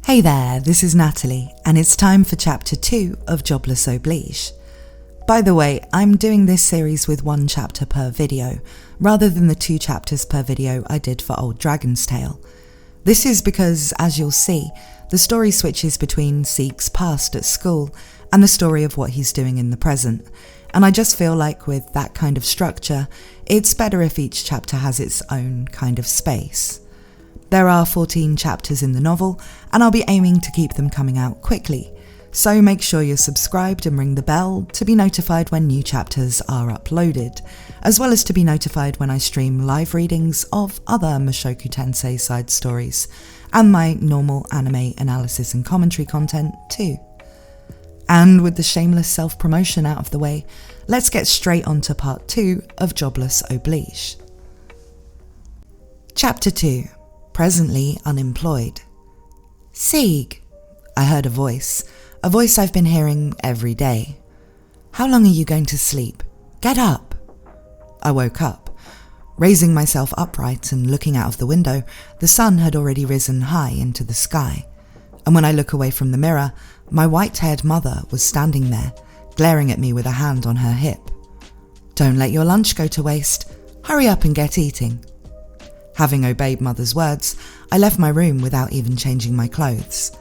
Hey there, this is Natalie, and it's time for Chapter 2 of Jobless Oblige. By the way, I'm doing this series with one chapter per video, rather than the 2 chapters per video I did for Old Dragon's Tale. This is because, as you'll see, the story switches between Siegh's past at school and the story of what he's doing in the present, and I just feel like with that kind of structure, it's better if each chapter has its own kind of space. There are 14 chapters in the novel, and I'll be aiming to keep them coming out quickly, so make sure you're subscribed and ring the bell to be notified when new chapters are uploaded, as well as to be notified when I stream live readings of other Mushoku Tensei side stories, and my normal anime analysis and commentary content too. And with the shameless self-promotion out of the way, let's get straight on to part 2 of Jobless Oblige. Chapter 2. Presently unemployed. Sieg, I heard a voice I've been hearing every day. How long are you going to sleep? Get up. I woke up. Raising myself upright and looking out of the window, the sun had already risen high into the sky. And when I look away from the mirror, my white-haired mother was standing there, glaring at me with a hand on her hip. Don't let your lunch go to waste. Hurry up and get eating. Having obeyed Mother's words, I left my room without even changing my clothes.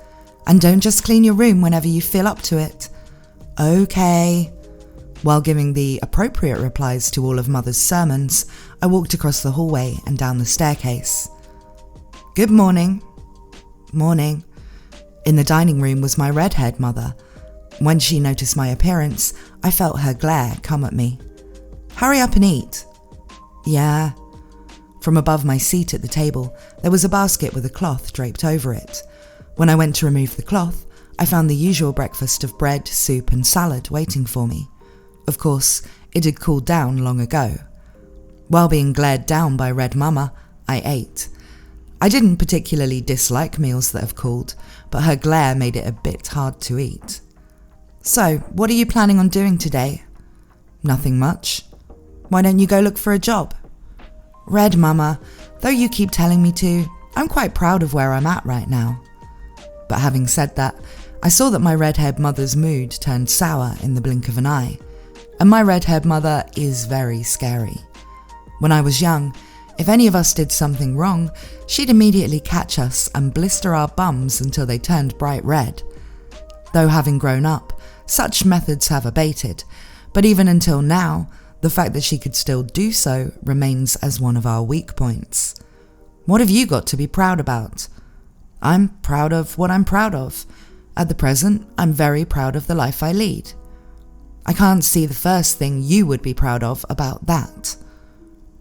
And don't just clean your room whenever you feel up to it. Okay. While giving the appropriate replies to all of Mother's sermons, I walked across the hallway and down the staircase. Good morning. Morning. In the dining room was my red-haired mother. When she noticed my appearance, I felt her glare come at me. Hurry up and eat. Yeah. From above my seat at the table, there was a basket with a cloth draped over it. When I went to remove the cloth, I found the usual breakfast of bread, soup and salad waiting for me. Of course, it had cooled down long ago. While being glared down by Red Mama, I ate. I didn't particularly dislike meals that have cooled, but her glare made it a bit hard to eat. So, what are you planning on doing today? Nothing much. Why don't you go look for a job? Red Mama, though you keep telling me to, I'm quite proud of where I'm at right now. But having said that, I saw that my red-haired mother's mood turned sour in the blink of an eye. And my red-haired mother is very scary. When I was young, if any of us did something wrong, she'd immediately catch us and blister our bums until they turned bright red. Though having grown up, such methods have abated, but even until now, the fact that she could still do so remains as one of our weak points. What have you got to be proud about? I'm proud of what I'm proud of. At the present, I'm very proud of the life I lead. I can't see the first thing you would be proud of about that.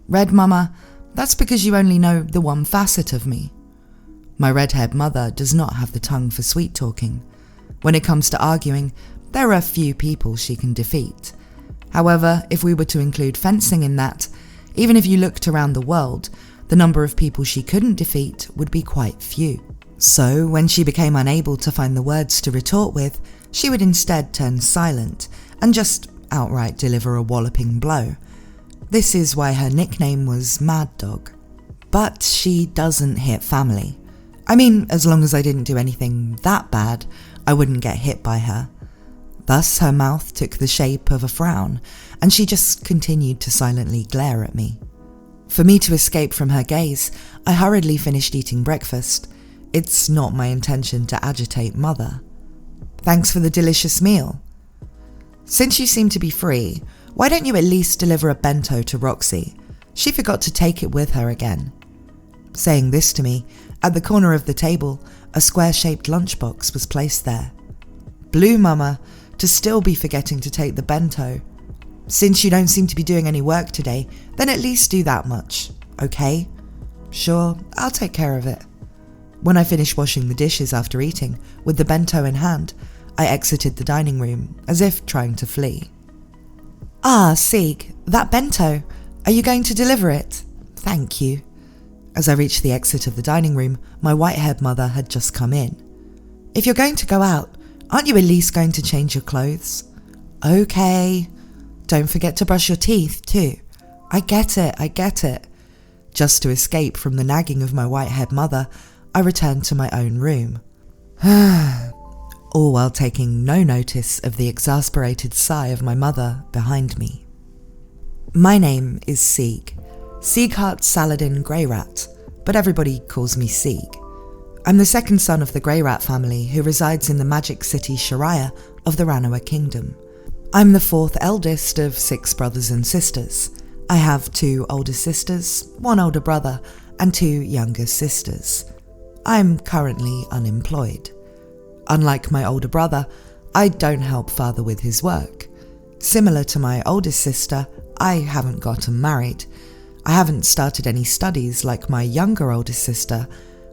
Red Mama, that's because you only know the one facet of me. My red-haired mother does not have the tongue for sweet talking. When it comes to arguing, there are few people she can defeat. However, if we were to include fencing in that, even if you looked around the world, the number of people she couldn't defeat would be quite few. So, when she became unable to find the words to retort with, she would instead turn silent and just outright deliver a walloping blow. This is why her nickname was Mad Dog. But she doesn't hit family. I mean, as long as I didn't do anything that bad, I wouldn't get hit by her. Thus her mouth took the shape of a frown, and she just continued to silently glare at me. For me to escape from her gaze, I hurriedly finished eating breakfast. It's not my intention to agitate Mother. Thanks for the delicious meal. Since you seem to be free, why don't you at least deliver a bento to Roxy? She forgot to take it with her again. Saying this to me, at the corner of the table, a square-shaped lunchbox was placed there. Blue Mama, to still be forgetting to take the bento. Since you don't seem to be doing any work today, then at least do that much, okay? Sure, I'll take care of it. When I finished washing the dishes after eating, with the bento in hand, I exited the dining room, as if trying to flee. Ah, Sieg, that bento. Are you going to deliver it? Thank you. As I reached the exit of the dining room, my white-haired mother had just come in. If you're going to go out, aren't you at least going to change your clothes? Okay. Don't forget to brush your teeth, too. I get it. Just to escape from the nagging of my white-haired mother, I returned to my own room. All while taking no notice of the exasperated sigh of my mother behind me. My name is Sieghart Saladin Greyrat, but everybody calls me Sieg. I'm the second son of the Greyrat family who resides in the magic city Shiraya of the Ranoa Kingdom. I'm the fourth eldest of 6 brothers and sisters. I have 2 older sisters, 1 older brother, and 2 younger sisters. I'm currently unemployed. Unlike my older brother, I don't help father with his work. Similar to my oldest sister, I haven't gotten married. I haven't started any studies like my younger older sister.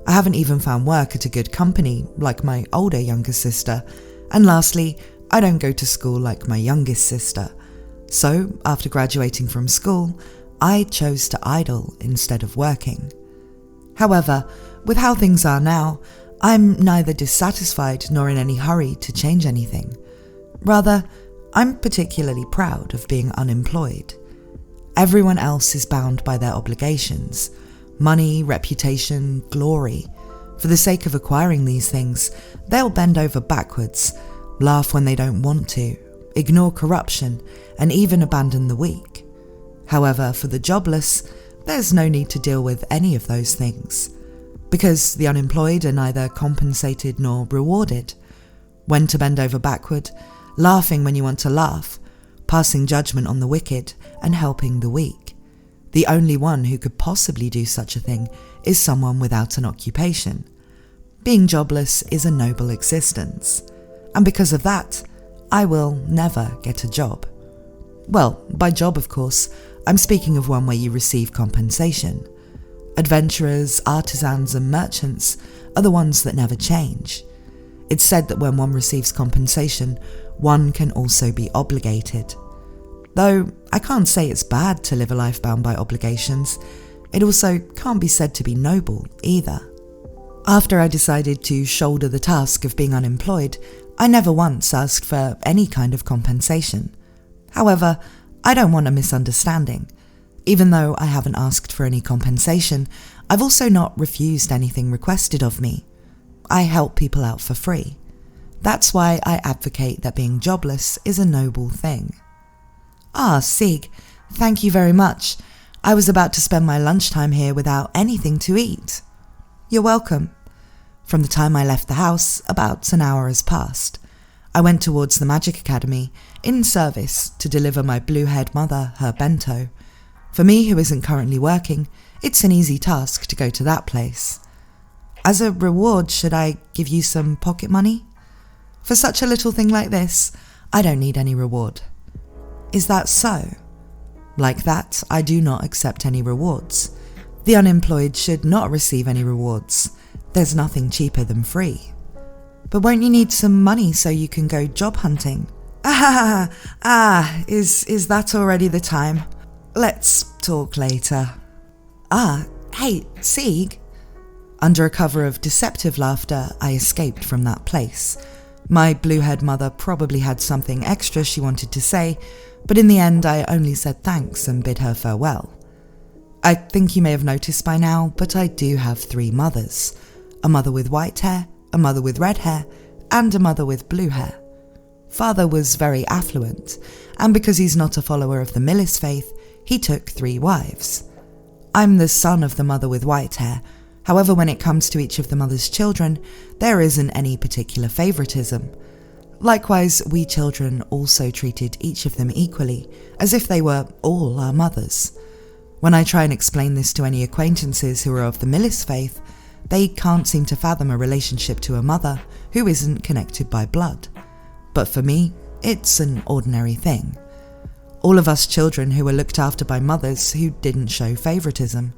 I haven't even found work at a good company like my older younger sister. And lastly, I don't go to school like my youngest sister. So, after graduating from school, I chose to idle instead of working. However, with how things are now, I'm neither dissatisfied nor in any hurry to change anything. Rather, I'm particularly proud of being unemployed. Everyone else is bound by their obligations. Money, reputation, glory. For the sake of acquiring these things, they'll bend over backwards, laugh when they don't want to, ignore corruption, and even abandon the weak. However, for the jobless, there's no need to deal with any of those things, because the unemployed are neither compensated nor rewarded. When to bend over backward, laughing when you want to laugh, passing judgment on the wicked, and helping the weak. The only one who could possibly do such a thing is someone without an occupation. Being jobless is a noble existence, and because of that, I will never get a job. Well, by job, of course, I'm speaking of one where you receive compensation. Adventurers, artisans, and merchants are the ones that never change. It's said that when one receives compensation, one can also be obligated. Though I can't say it's bad to live a life bound by obligations, it also can't be said to be noble either. After I decided to shoulder the task of being unemployed, I never once asked for any kind of compensation. However, I don't want a misunderstanding. Even though I haven't asked for any compensation, I've also not refused anything requested of me. I help people out for free. That's why I advocate that being jobless is a noble thing. Ah, Sieg, thank you very much. I was about to spend my lunchtime here without anything to eat. You're welcome. From the time I left the house, about an hour has passed. I went towards the Magic Academy, in service to deliver my blue-haired mother her bento. For me, who isn't currently working, it's an easy task to go to that place. As a reward, should I give you some pocket money? For such a little thing like this, I don't need any reward. Is that so? Like that, I do not accept any rewards. The unemployed should not receive any rewards. There's nothing cheaper than free. But won't you need some money so you can go job hunting? Is that already the time? Let's talk later. Hey, Sieg. Under a cover of deceptive laughter, I escaped from that place. My blue-haired mother probably had something extra she wanted to say, but in the end I only said thanks and bid her farewell. I think you may have noticed by now, but I do have 3 mothers. A mother with white hair, a mother with red hair, and a mother with blue hair. Father was very affluent, and because he's not a follower of the Millis faith, he took 3 wives. I'm the son of the mother with white hair. However, when it comes to each of the mother's children, there isn't any particular favoritism. Likewise, we children also treated each of them equally, as if they were all our mothers. When I try and explain this to any acquaintances who are of the Millis faith, they can't seem to fathom a relationship to a mother who isn't connected by blood. But for me, it's an ordinary thing. All of us children who were looked after by mothers who didn't show favoritism,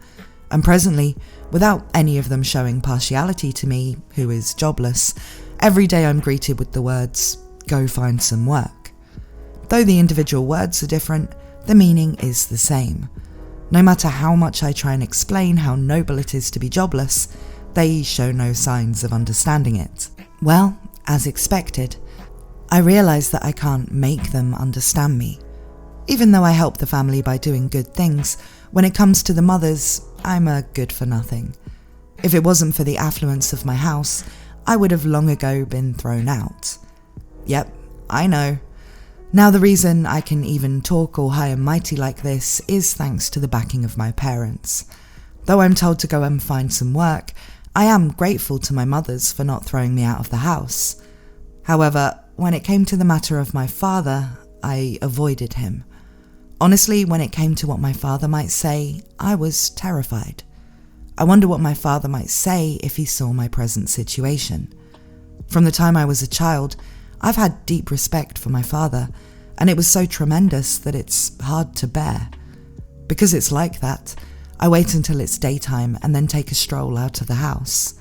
and presently, without any of them showing partiality to me, who is jobless, every day I'm greeted with the words, "Go find some work." Though the individual words are different, the meaning is the same. No matter how much I try and explain how noble it is to be jobless, they show no signs of understanding it. Well, as expected, I realize that I can't make them understand me. Even though I help the family by doing good things, when it comes to the mothers, I'm a good-for-nothing. If it wasn't for the affluence of my house, I would have long ago been thrown out. Yep, I know. Now the reason I can even talk all high and mighty like this is thanks to the backing of my parents. Though I'm told to go and find some work, I am grateful to my mothers for not throwing me out of the house. However, when it came to the matter of my father, I avoided him. Honestly, when it came to what my father might say, I was terrified. I wonder what my father might say if he saw my present situation. From the time I was a child, I've had deep respect for my father, and it was so tremendous that it's hard to bear. Because it's like that, I wait until it's daytime and then take a stroll out of the house.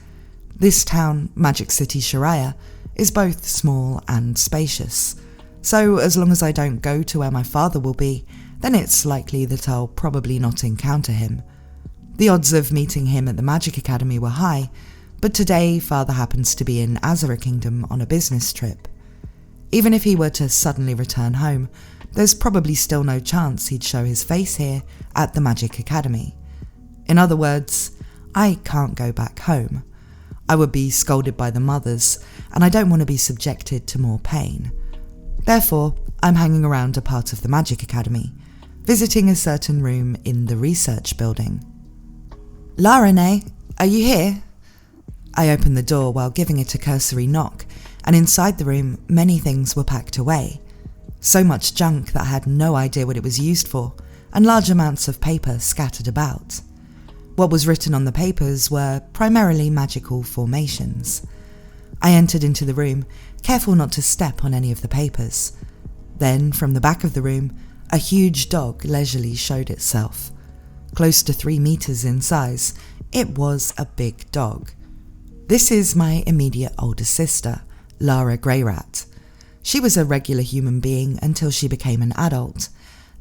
This town, Magic City Shiraya, is both small and spacious, so as long as I don't go to where my father will be, then it's likely that I'll probably not encounter him. The odds of meeting him at the Magic Academy were high, but today Father happens to be in Azura Kingdom on a business trip. Even if he were to suddenly return home, there's probably still no chance he'd show his face here at the Magic Academy. In other words, I can't go back home. I would be scolded by the mothers, and I don't want to be subjected to more pain. Therefore, I'm hanging around a part of the Magic Academy, visiting a certain room in the research building. La Renee, are you here? I opened the door while giving it a cursory knock, and inside the room many things were packed away. So much junk that I had no idea what it was used for, and large amounts of paper scattered about. What was written on the papers were primarily magical formations. I entered into the room, careful not to step on any of the papers. Then, from the back of the room, a huge dog leisurely showed itself. Close to 3 meters in size, it was a big dog. This is my immediate older sister, Lara Greyrat. She was a regular human being until she became an adult.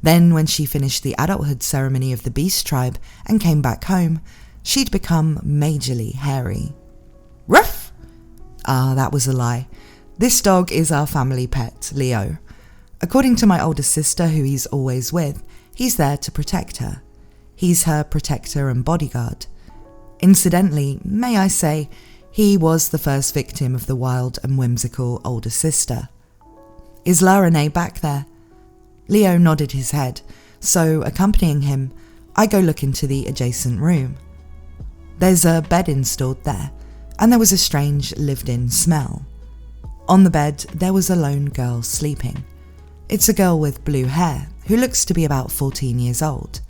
Then, when she finished the adulthood ceremony of the Beast Tribe and came back home, she'd become majorly hairy. Ruff! Ah, that was a lie. This dog is our family pet, Leo. According to my older sister, who he's always with, he's there to protect her. He's her protector and bodyguard. Incidentally, may I say, he was the first victim of the wild and whimsical older sister. Is La Renee back there? Leo nodded his head, so accompanying him, I go look into the adjacent room. There's a bed installed there, and there was a strange lived-in smell. On the bed, there was a lone girl sleeping. It's a girl with blue hair, who looks to be about 14 years old.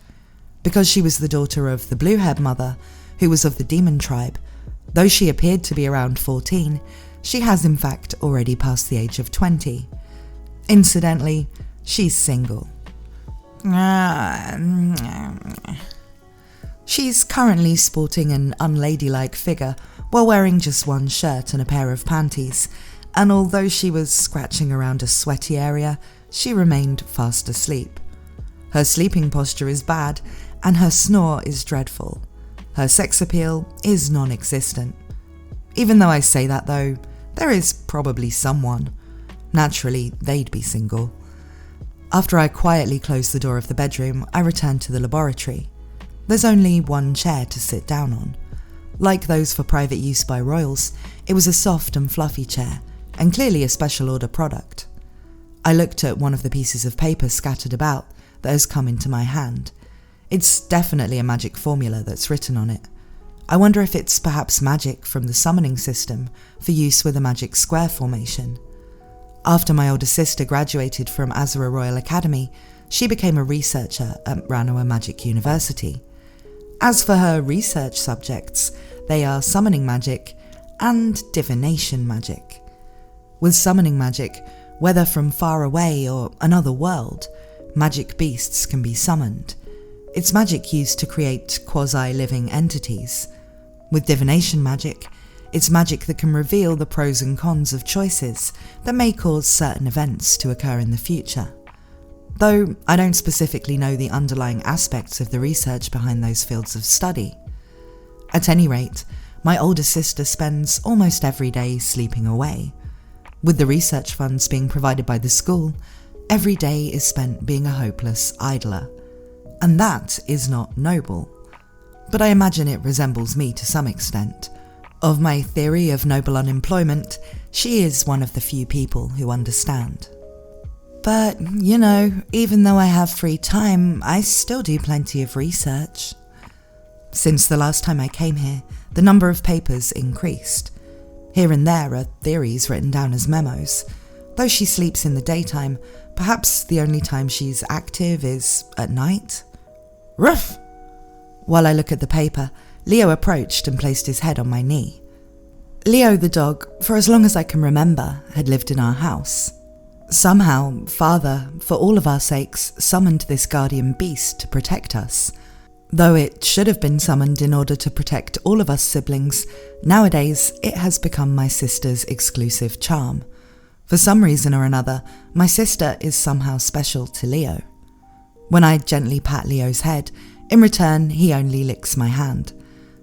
Because she was the daughter of the blue-haired mother, who was of the demon tribe, though she appeared to be around 14, she has in fact already passed the age of 20. Incidentally, she's single. She's currently sporting an unladylike figure while wearing just one shirt and a pair of panties, and although she was scratching around a sweaty area, she remained fast asleep. Her sleeping posture is bad, and her snore is dreadful. Her sex appeal is non-existent. Even though I say that though, there is probably someone. Naturally, they'd be single. After I quietly closed the door of the bedroom, I returned to the laboratory. There's only one chair to sit down on. Like those for private use by royals, it was a soft and fluffy chair, and clearly a special order product. I looked at one of the pieces of paper scattered about that has come into my hand. It's definitely a magic formula that's written on it. I wonder if it's perhaps magic from the summoning system for use with a magic square formation. After my older sister graduated from Azura Royal Academy, she became a researcher at Ranoa Magic University. As for her research subjects, they are summoning magic and divination magic. With summoning magic, whether from far away or another world, magic beasts can be summoned. It's magic used to create quasi-living entities. With divination magic, it's magic that can reveal the pros and cons of choices that may cause certain events to occur in the future. Though I don't specifically know the underlying aspects of the research behind those fields of study. At any rate, my older sister spends almost every day sleeping away. With the research funds being provided by the school, every day is spent being a hopeless idler. And that is not noble. But I imagine it resembles me to some extent. Of my theory of noble unemployment, she is one of the few people who understand. But, even though I have free time, I still do plenty of research. Since the last time I came here, the number of papers increased. Here and there are theories written down as memos. Though she sleeps in the daytime, perhaps the only time she's active is at night. Ruff! While I look at the paper, Leo approached and placed his head on my knee. Leo the dog, for as long as I can remember, had lived in our house. Somehow, Father, for all of our sakes, summoned this guardian beast to protect us. Though it should have been summoned in order to protect all of us siblings, nowadays it has become my sister's exclusive charm. For some reason or another, my sister is somehow special to Leo. When I gently pat Leo's head, in return he only licks my hand.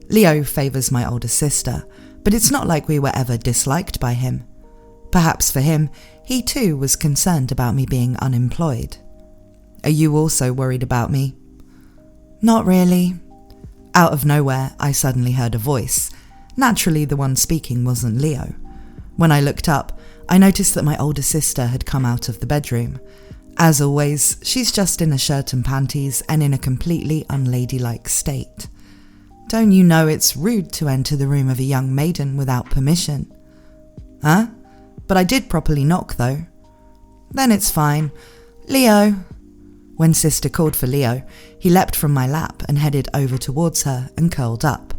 Leo favours my older sister, but it's not like we were ever disliked by him. Perhaps for him, he too was concerned about me being unemployed. Are you also worried about me? Not really. Out of nowhere, I suddenly heard a voice. Naturally, the one speaking wasn't Leo. When I looked up, I noticed that my older sister had come out of the bedroom. As always, she's just in a shirt and panties and in a completely unladylike state. Don't you know it's rude to enter the room of a young maiden without permission? Huh? But I did properly knock though. Then it's fine. Leo. When sister called for Leo, he leapt from my lap and headed over towards her and curled up.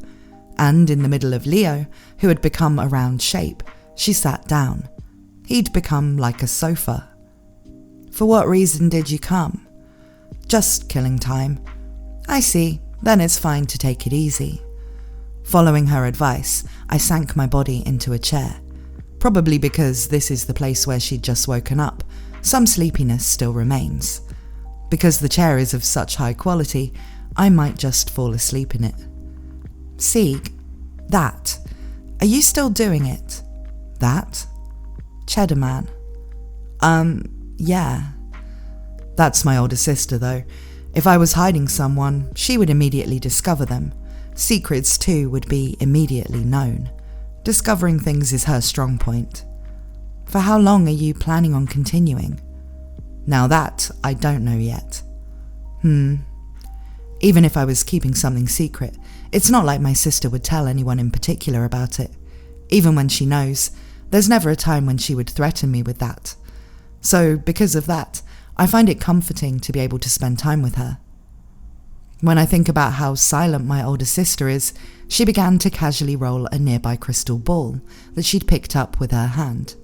And in the middle of Leo, who had become a round shape, she sat down. He'd become like a sofa. For what reason did you come? Just killing time. I see, then it's fine to take it easy. Following her advice, I sank my body into a chair. Probably because this is the place where she'd just woken up, some sleepiness still remains. Because the chair is of such high quality, I might just fall asleep in it. Sieg, that. Are you still doing it? That? Cheddar Man. Yeah. That's my older sister though. If I was hiding someone, she would immediately discover them. Secrets too would be immediately known. Discovering things is her strong point. For how long are you planning on continuing? Now that, I don't know yet. Even if I was keeping something secret, it's not like my sister would tell anyone in particular about it. Even when she knows, there's never a time when she would threaten me with that. So, because of that, I find it comforting to be able to spend time with her. When I think about how silent my older sister is, she began to casually roll a nearby crystal ball that she'd picked up with her hand.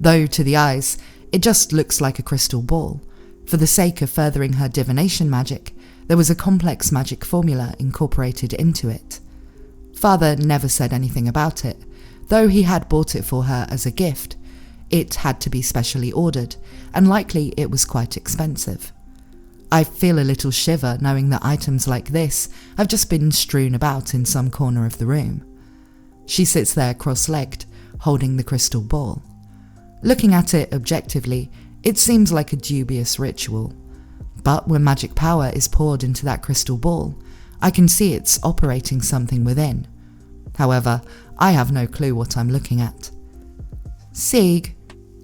Though to the eyes, it just looks like a crystal ball. For the sake of furthering her divination magic, there was a complex magic formula incorporated into it. Father never said anything about it, though he had bought it for her as a gift. It had to be specially ordered, and likely it was quite expensive. I feel a little shiver knowing that items like this have just been strewn about in some corner of the room. She sits there cross-legged, holding the crystal ball. Looking at it objectively, it seems like a dubious ritual. But when magic power is poured into that crystal ball, I can see it's operating something within. However, I have no clue what I'm looking at. Sieg.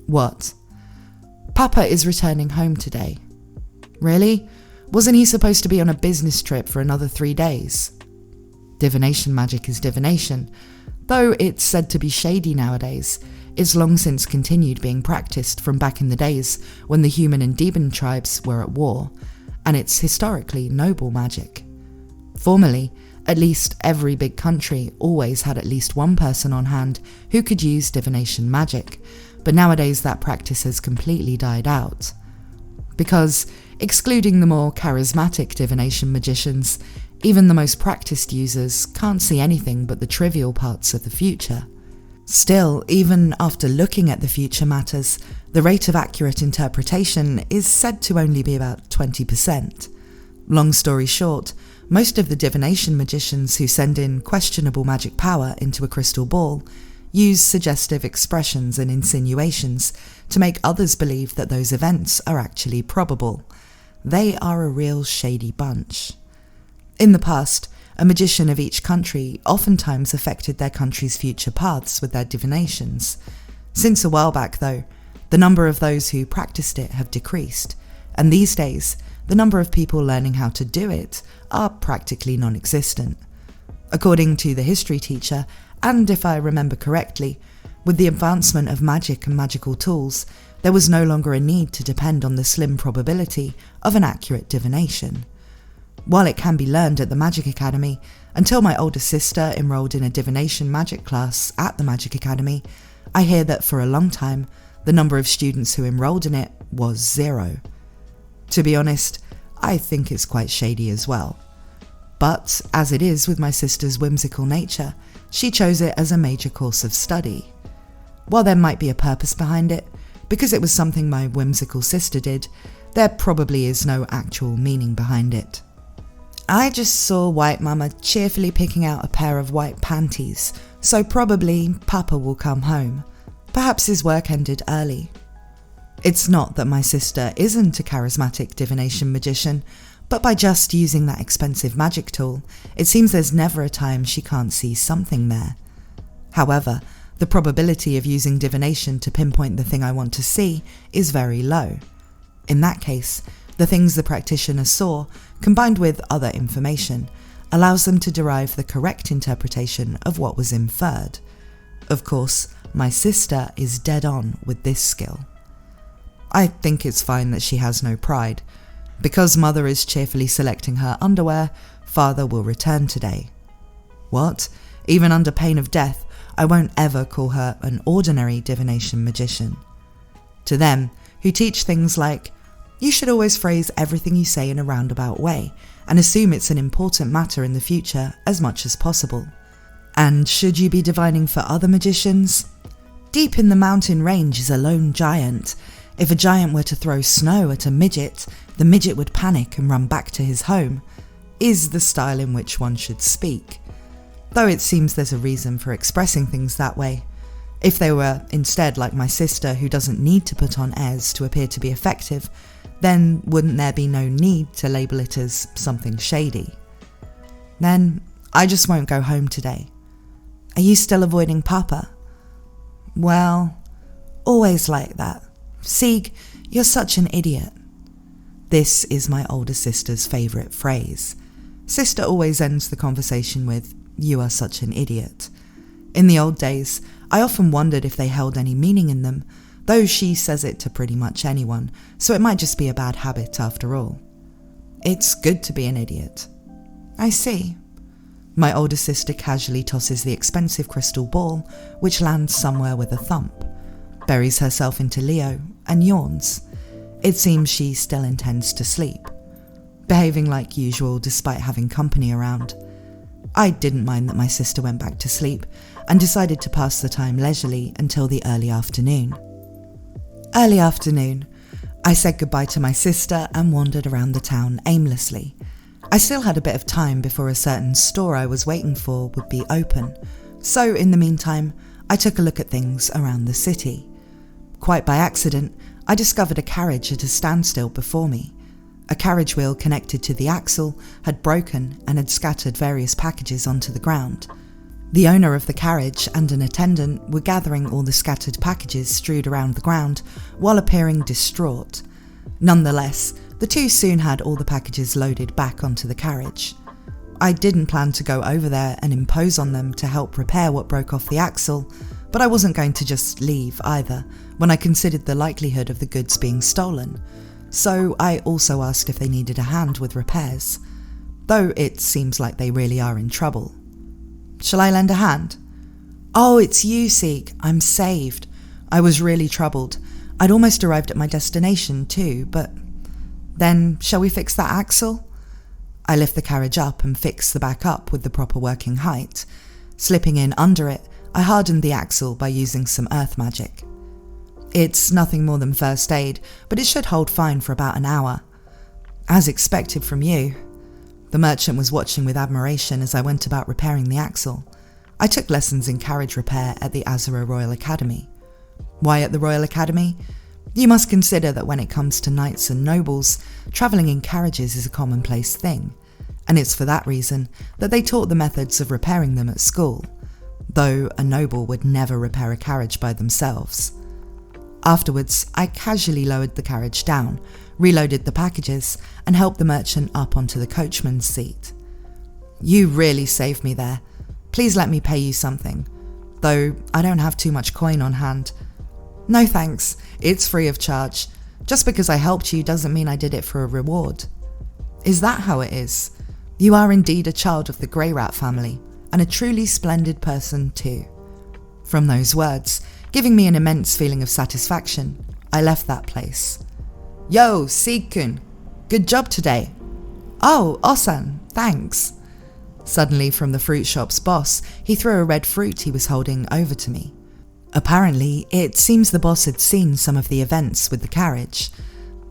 What? Papa is returning home today. Really? Wasn't he supposed to be on a business trip for another 3 days? Divination magic is divination, though it's said to be shady nowadays. It's long since continued being practiced from back in the days when the human and demon tribes were at war, and it's historically noble magic. Formerly, at least every big country always had at least one person on hand who could use divination magic, but nowadays that practice has completely died out. Because, excluding the more charismatic divination magicians, even the most practiced users can't see anything but the trivial parts of the future. Still, even after looking at the future matters, the rate of accurate interpretation is said to only be about 20%. Long story short, most of the divination magicians who send in questionable magic power into a crystal ball use suggestive expressions and insinuations to make others believe that those events are actually probable. They are a real shady bunch. In the past, a magician of each country oftentimes affected their country's future paths with their divinations. Since a while back, though, the number of those who practiced it have decreased, and these days, the number of people learning how to do it are practically non-existent. According to the history teacher, and if I remember correctly, with the advancement of magic and magical tools, there was no longer a need to depend on the slim probability of an accurate divination. While it can be learned at the Magic Academy, until my older sister enrolled in a divination magic class at the Magic Academy, I hear that for a long time, the number of students who enrolled in it was 0. To be honest, I think it's quite shady as well. But, as it is with my sister's whimsical nature, she chose it as a major course of study. While there might be a purpose behind it, because it was something my whimsical sister did, there probably is no actual meaning behind it. I just saw White Mama cheerfully picking out a pair of white panties, so probably Papa will come home. Perhaps his work ended early. It's not that my sister isn't a charismatic divination magician, but by just using that expensive magic tool, it seems there's never a time she can't see something there. However, the probability of using divination to pinpoint the thing I want to see is very low. In that case, the things the practitioner saw, combined with other information, allows them to derive the correct interpretation of what was inferred. Of course, my sister is dead on with this skill. I think it's fine that she has no pride. Because Mother is cheerfully selecting her underwear, Father will return today. What? Even under pain of death, I won't ever call her an ordinary divination magician. To them, who teach things like, you should always phrase everything you say in a roundabout way, and assume it's an important matter in the future as much as possible. And should you be divining for other magicians? Deep in the mountain range is a lone giant. If a giant were to throw snow at a midget, the midget would panic and run back to his home, is the style in which one should speak. Though it seems there's a reason for expressing things that way. If they were instead like my sister, who doesn't need to put on airs to appear to be effective, then wouldn't there be no need to label it as something shady? Then I just won't go home today. Are you still avoiding Papa? Well, always like that. Sieg, you're such an idiot. This is my older sister's favourite phrase. Sister always ends the conversation with, you are such an idiot. In the old days, I often wondered if they held any meaning in them, though she says it to pretty much anyone, so it might just be a bad habit after all. It's good to be an idiot. I see. My older sister casually tosses the expensive crystal ball, which lands somewhere with a thump, buries herself into Leo, and yawns. It seems she still intends to sleep, behaving like usual despite having company around. I didn't mind that my sister went back to sleep, and decided to pass the time leisurely until the early afternoon. Early afternoon, I said goodbye to my sister and wandered around the town aimlessly. I still had a bit of time before a certain store I was waiting for would be open, so in the meantime, I took a look at things around the city. Quite by accident, I discovered a carriage at a standstill before me. A carriage wheel connected to the axle had broken and had scattered various packages onto the ground. The owner of the carriage and an attendant were gathering all the scattered packages strewed around the ground while appearing distraught. Nonetheless, the two soon had all the packages loaded back onto the carriage. I didn't plan to go over there and impose on them to help repair what broke off the axle, but I wasn't going to just leave either when I considered the likelihood of the goods being stolen. So I also asked if they needed a hand with repairs, though it seems like they really are in trouble. Shall I lend a hand? Oh, it's you, Sieg. I'm saved. I was really troubled. I'd almost arrived at my destination too, but... Then, shall we fix that axle? I lift the carriage up and fix the back up with the proper working height. Slipping in under it, I hardened the axle by using some earth magic. It's nothing more than first aid, but it should hold fine for about an hour. As expected from you. The merchant was watching with admiration as I went about repairing the axle. I took lessons in carriage repair at the Azura Royal Academy. Why at the Royal Academy? You must consider that when it comes to knights and nobles, travelling in carriages is a commonplace thing, and it's for that reason that they taught the methods of repairing them at school, though a noble would never repair a carriage by themselves. Afterwards, I casually lowered the carriage down, reloaded the packages, and helped the merchant up onto the coachman's seat. "You really saved me there. Please let me pay you something, though I don't have too much coin on hand." "No thanks, it's free of charge. Just because I helped you doesn't mean I did it for a reward." "Is that how it is? You are indeed a child of the Greyrat family, and a truly splendid person too." From those words, giving me an immense feeling of satisfaction, I left that place. "Yo, Sieg-kun, good job today." "Oh, Osan, thanks." Suddenly, from the fruit shop's boss, he threw a red fruit he was holding over to me. Apparently, it seems the boss had seen some of the events with the carriage.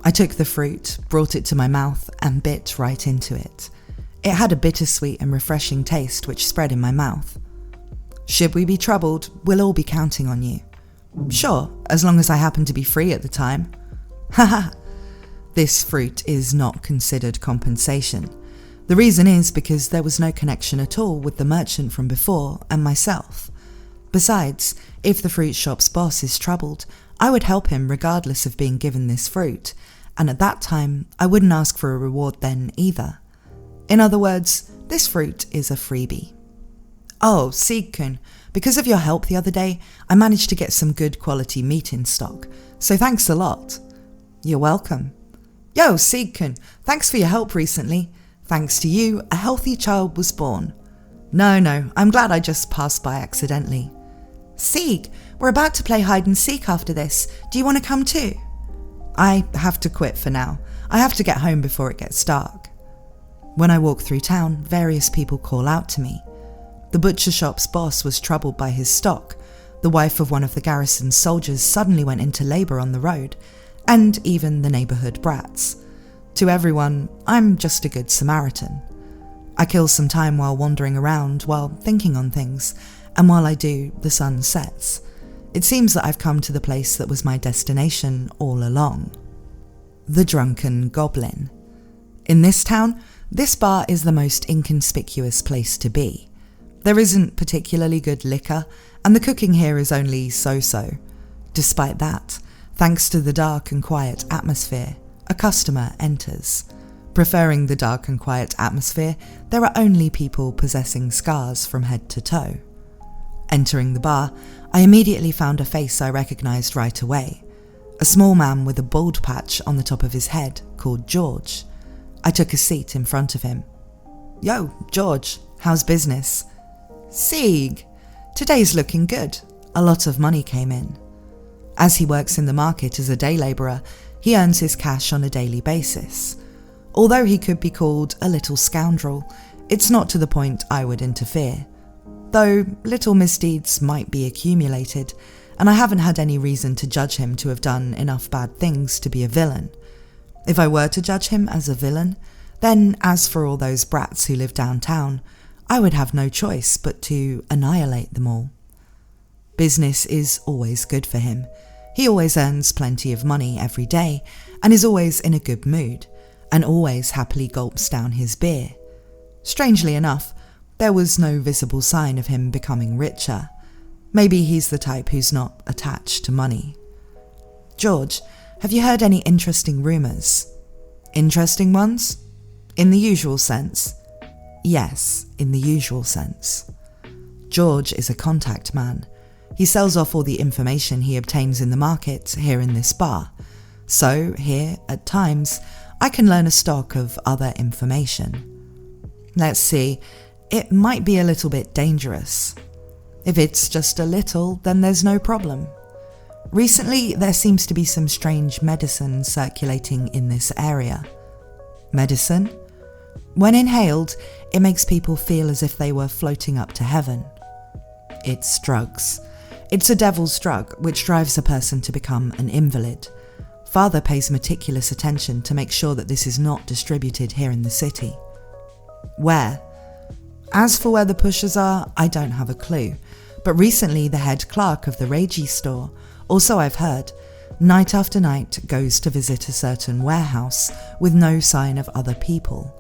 I took the fruit, brought it to my mouth, and bit right into it. It had a bittersweet and refreshing taste which spread in my mouth. "Should we be troubled, we'll all be counting on you." "Sure, as long as I happen to be free at the time." Haha. This fruit is not considered compensation. The reason is because there was no connection at all with the merchant from before and myself. Besides, if the fruit shop's boss is troubled, I would help him regardless of being given this fruit, and at that time, I wouldn't ask for a reward then either. In other words, this fruit is a freebie. "Oh, Sieg-kun, because of your help the other day, I managed to get some good quality meat in stock, so thanks a lot." "You're welcome." "Yo, Sieg-kun, thanks for your help recently. Thanks to you, a healthy child was born." No, I'm glad I just passed by accidentally." "Sieg, we're about to play hide and seek after this. Do you want to come too?" "I have to quit for now. I have to get home before it gets dark." When I walk through town, various people call out to me. The butcher shop's boss was troubled by his stock. The wife of one of the garrison's soldiers suddenly went into labour on the road, and even the neighbourhood brats. To everyone, I'm just a good Samaritan. I kill some time while wandering around, while thinking on things, and while I do, the sun sets. It seems that I've come to the place that was my destination all along. The Drunken Goblin. In this town, this bar is the most inconspicuous place to be. There isn't particularly good liquor, and the cooking here is only so-so. Despite that, thanks to the dark and quiet atmosphere, a customer enters. Preferring the dark and quiet atmosphere, there are only people possessing scars from head to toe. Entering the bar, I immediately found a face I recognized right away. A small man with a bald patch on the top of his head called George. I took a seat in front of him. "Yo, George, how's business?" "Sieg, today's looking good. A lot of money came in." As he works in the market as a day labourer, he earns his cash on a daily basis. Although he could be called a little scoundrel, it's not to the point I would interfere. Though little misdeeds might be accumulated, and I haven't had any reason to judge him to have done enough bad things to be a villain. If I were to judge him as a villain, then as for all those brats who live downtown, I would have no choice but to annihilate them all. Business is always good for him. He always earns plenty of money every day, and is always in a good mood, and always happily gulps down his beer. Strangely enough, there was no visible sign of him becoming richer. Maybe he's the type who's not attached to money. "George, have you heard any interesting rumours?" "Interesting ones?" "In the usual sense?" "Yes, in the usual sense." George is a contact man. He sells off all the information he obtains in the market here in this bar. So here, at times, I can learn a stock of other information. Let's see, it might be a little bit dangerous. If it's just a little, then there's no problem. Recently, there seems to be some strange medicine circulating in this area. Medicine? When inhaled, it makes people feel as if they were floating up to heaven. It's drugs. It's a devil's drug which drives a person to become an invalid. Father pays meticulous attention to make sure that this is not distributed here in the city. Where? As for where the pushers are, I don't have a clue, but recently the head clerk of the Reiji store, or so I've heard, night after night goes to visit a certain warehouse with no sign of other people.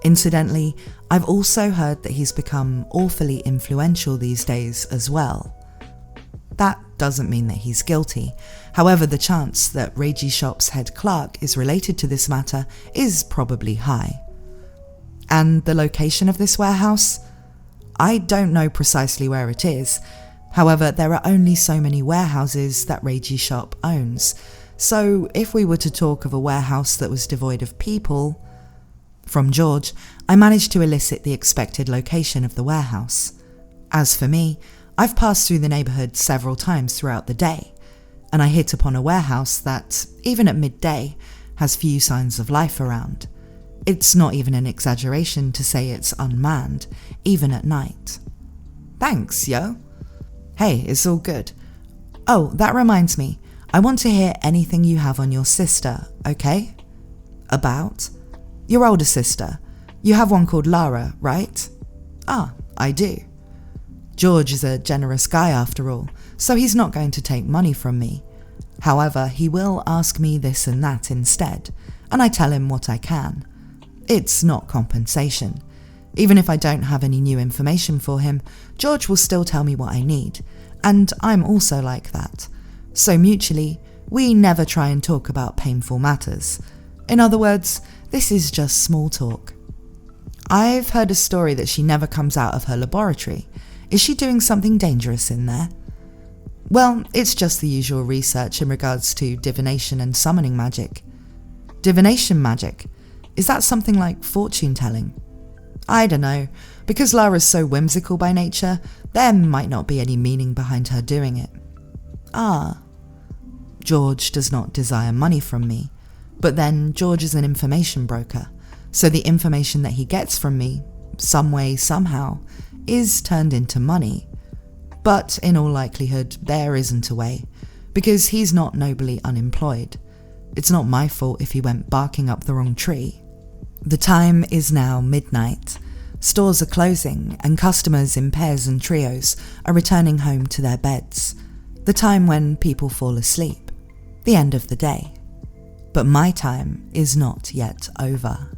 Incidentally, I've also heard that he's become awfully influential these days as well. That doesn't mean that he's guilty. However, the chance that Reiji Shop's head clerk is related to this matter is probably high. And the location of this warehouse? I don't know precisely where it is. However, there are only so many warehouses that Reiji Shop owns. So if we were to talk of a warehouse that was devoid of people... From George, I managed to elicit the expected location of the warehouse. As for me, I've passed through the neighbourhood several times throughout the day, and I hit upon a warehouse that, even at midday, has few signs of life around. It's not even an exaggeration to say it's unmanned, even at night. Thanks, yo. Hey, it's all good. Oh, that reminds me, I want to hear anything you have on your sister, okay? About? Your older sister. You have one called Lara, right? Ah, I do. George is a generous guy after all, so he's not going to take money from me. However, he will ask me this and that instead, and I tell him what I can. It's not compensation. Even if I don't have any new information for him, George will still tell me what I need, and I'm also like that. So mutually, we never try and talk about painful matters. In other words, this is just small talk. I've heard a story that she never comes out of her laboratory. Is she doing something dangerous in there? Well, it's just the usual research in regards to divination and summoning magic. Divination magic? Is that something like fortune telling? I don't know. Because Lara's so whimsical by nature, there might not be any meaning behind her doing it. Ah. George does not desire money from me. But then George is an information broker, so the information that he gets from me, some way, somehow, is turned into money. But in all likelihood, there isn't a way, because he's not nobly unemployed. It's not my fault if he went barking up the wrong tree. The time is now midnight. Stores are closing, and customers in pairs and trios are returning home to their beds. The time when people fall asleep. The end of the day. But my time is not yet over.